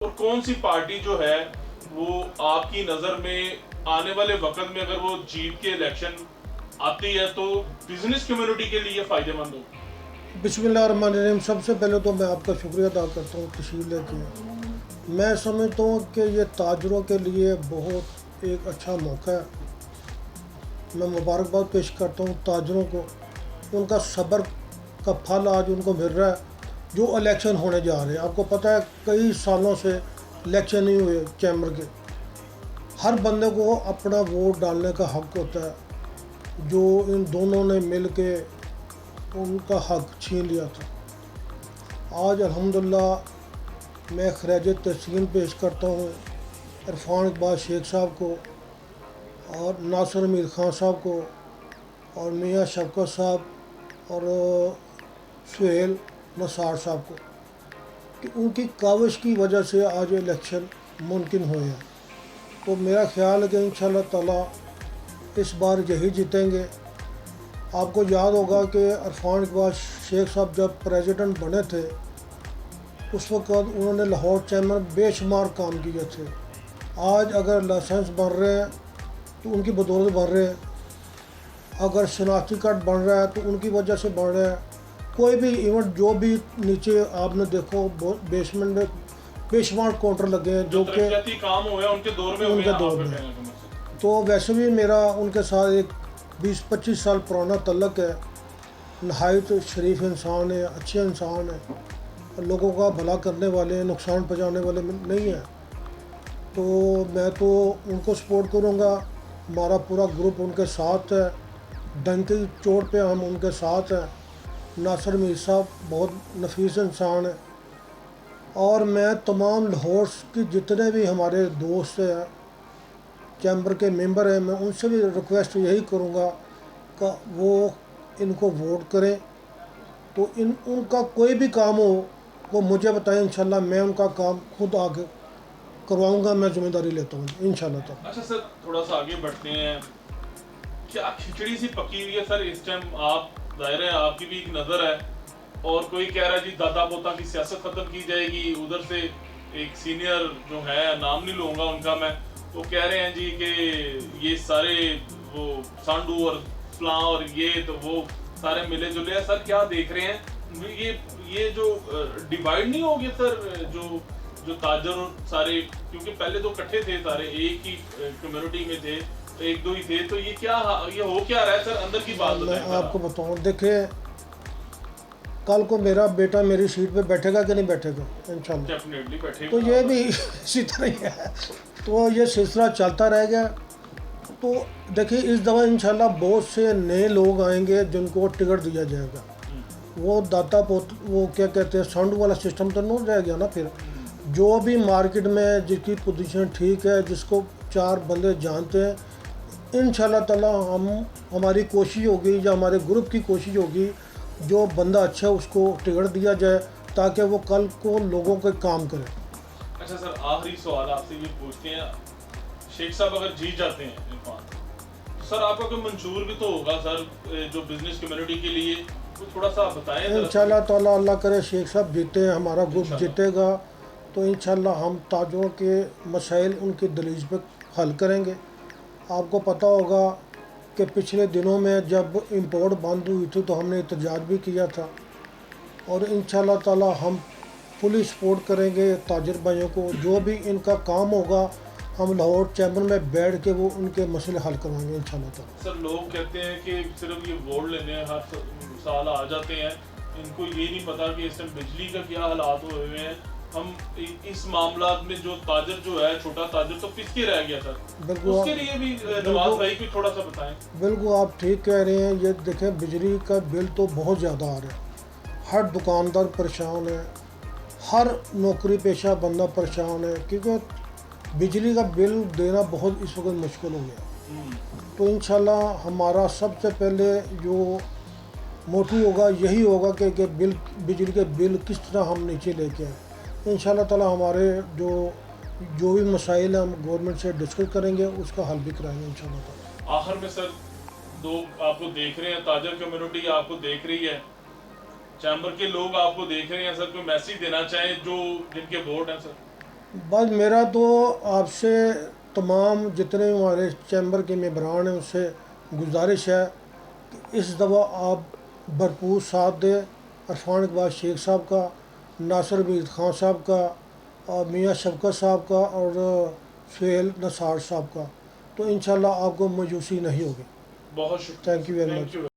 और कौन सी पार्टी जो है वो आपकी नज़र में आने वाले वक्त में अगर वो जीत के इलेक्शन आती है तो बिजनेस कम्युनिटी के लिए फ़ायदेमंद हो? बिस्मिल्लाहिर्रहमानिर्रहीम। सबसे पहले तो मैं आपका शुक्रिया अदा करता हूँ तशरीफ़ लेके। मैं समझता हूँ कि ये ताजरों के लिए बहुत एक अच्छा मौका है। मैं मुबारकबाद पेश करता हूँ ताजरों को, उनका सब्र का फल आज उनको मिल रहा है। जो इलेक्शन होने जा रहे हैं, आपको पता है कई सालों से इलेक्शन नहीं हुए चैम्बर के। हर बंदे को अपना वोट डालने का हक होता है, जो इन दोनों ने मिल के उनका हक छीन लिया था। आज अल्हम्दुलिल्लाह मैं खराज तस्लीम पेश करता हूँ इरफान इकबाल शेख साहब को और नासिर मीर ख़ान साहब को और मियाँ शफ़क़त साहब और सुहेल नसार साहब को, कि उनकी काविश की वजह से आज इलेक्शन मुमकिन हुए हैं। तो मेरा ख्याल है कि इंशाअल्लाह ताला इस बार यही जीतेंगे। आपको याद होगा कि इरफान इकबाल शेख साहब जब प्रेसिडेंट बने थे, उस वक्त उन्होंने लाहौर चैम्बर बेशुमार काम किए थे। आज अगर लाइसेंस बन रहे हैं तो उनकी बदौलत बन रहे हैं, अगर शनाख्ती कार्ड बन रहा है तो उनकी वजह से बन रहा है। कोई भी इवेंट जो भी नीचे आपने देखो बेसमेंट में बेशुमार काउंटर लगे हैं जो कि काम हुए उनके दौर में उनके दौर में। तो वैसे भी मेरा उनके साथ एक 20-25 साल पुराना तल्लक है। नहायत शरीफ इंसान है, अच्छे इंसान है, लोगों का भला करने वाले, नुकसान पहुँचाने वाले नहीं है। तो मैं तो उनको सपोर्ट करूँगा। हमारा पूरा ग्रुप उनके साथ है, डंके की चोट पे हम उनके साथ हैं। नासिर मीर साहब बहुत नफीस इंसान है। और मैं तमाम लाहौर के जितने भी हमारे दोस्त हैं, चैम्बर के मेंबर हैं, मैं उनसे भी रिक्वेस्ट यही करूँगा कि वो इनको वोट करें। तो उनका कोई भी काम हो वो मुझे बताएं, इंशाल्लाह मैं उनका काम खुद आगे करवाऊंगा। मैं जिम्मेदारी लेता हूँ इंशाल्लाह। तो अच्छा सर, थोड़ा सा आगे बढ़ते हैं। क्या खिचड़ी सी पकी हुई है सर इस टाइम? आप जाहिर है आपकी भी एक नज़र है, और कोई कह रहा है जी दादा पोता की सियासत खत्म की जाएगी। उधर से एक सीनियर जो है, नाम नहीं लूँगा उनका मैं, वो कह रहे हैं जी कि ये सारे वो सांडू और फलां और ये तो वो सारे मिले जुले हैं। सर क्या देख रहे हैं ये जो डिवाइड नहीं हो गया सर, जो जो ताजर सारे, क्योंकि पहले तो इकट्ठे थे, सारे एक ही कम्युनिटी में थे, एक दो ही थे, तो ये क्या ये हो क्या रहा है सर? अंदर की बात मैं आपको बताऊँ, देखिए कल को मेरा बेटा मेरी सीट पे बैठेगा कि नहीं बैठेगा, इंशाल्लाह डेफिनेटली बैठेगा। तो ये भी इसी तरह ही है। तो ये सिलसिला चलता रहेगा। तो देखिए इस दफ़ा इंशाल्लाह बहुत से नए लोग आएंगे जिनको टिकट दिया जाएगा। वो दाता पोत वो क्या कहते हैं, सांडू वाला सिस्टम तो नहीं रह गया ना। फिर जो भी मार्केट में जिसकी पोजीशन ठीक है, जिसको 4 बंदे जानते हैं, इंशाल्लाह ताला हमारी कोशिश होगी या हमारे ग्रुप की कोशिश होगी, जो बंदा अच्छा है उसको टिकट दिया जाए ताकि वो कल को लोगों के काम करे। अच्छा सर, आखिरी सवाल आपसे ये पूछते हैं, शेख साहब अगर जीत जाते हैं इरफान, सर आपका कोई मंशूर भी तो होगा सर जो बिजनेस कम्युनिटी के लिए, तो थोड़ा सा बताएं। इंशाल्लाह ताला अल्लाह करे शेख साहब जीते, हमारा ग्रुप जीतेगा, तो इंशाल्लाह हम ताजरों के मसाइल उनकी दलीज पे हल करेंगे। आपको पता होगा कि पिछले दिनों में जब इंपोर्ट बंद हुई थी तो हमने एहतजाज भी किया था, और इंशाल्लाह ताला हम फुली सपोर्ट करेंगे ताजर भाइयों को। जो भी इनका काम होगा हम लाहौर चैम्बर में बैठ के वो उनके मसले हल करवाएंगे इंशाल्लाह ताला। सर लोग कहते हैं कि सिर्फ ये वोट लेने हर साल आ जाते हैं, इनको ये नहीं पता कि इस टाइम बिजली का क्या हालात हुए हुए हैं। हम इस मामला में जो ताजर जो है, छोटा ताजर तो पिछके रह गया सर, उसके लिए भी नवाज भाई को थोड़ा सा बताएं। बिल्कुल आप ठीक कह रहे हैं। ये देखें बिजली का बिल तो बहुत ज़्यादा आ रहा है, हर दुकानदार परेशान है, हर नौकरी पेशा बंदा परेशान है, क्योंकि बिजली का बिल देना बहुत इस वक्त मुश्किल हो गया। तो इंशाल्लाह हमारा सबसे पहले जो मोटिव होगा यही होगा कि बिजली के बिल किस तरह हम नीचे लेके आए। इंशाल्लाह ताला हमारे जो भी मसाइल हम गवर्नमेंट से डिस्कस करेंगे, उसका हल भी कराएंगे इंशाल्लाह ताला। आखिर में सर, लोग आपको देख रहे हैं, ताजर कम्युनिटी आपको देख रही है, चैम्बर के लोग आपको देख रहे हैं सर, कोई मैसेज देना चाहें जो जिनके वोट हैं सर? बस मेरा तो आपसे तमाम जितने हमारे चैम्बर के मेंबरान हैं उससे गुजारिश है कि इस दफ़ा आप भरपूर साथ दें इरफान इकबाल शेख साहब का, नासिर मीर खान साहब का, और मियाँ शफकत साहब का और सुहेल नसार साहब का। तो इंशाल्लाह आपको मायूसी नहीं होगी। बहुत शुक्रिया। Thank you very thank much. You.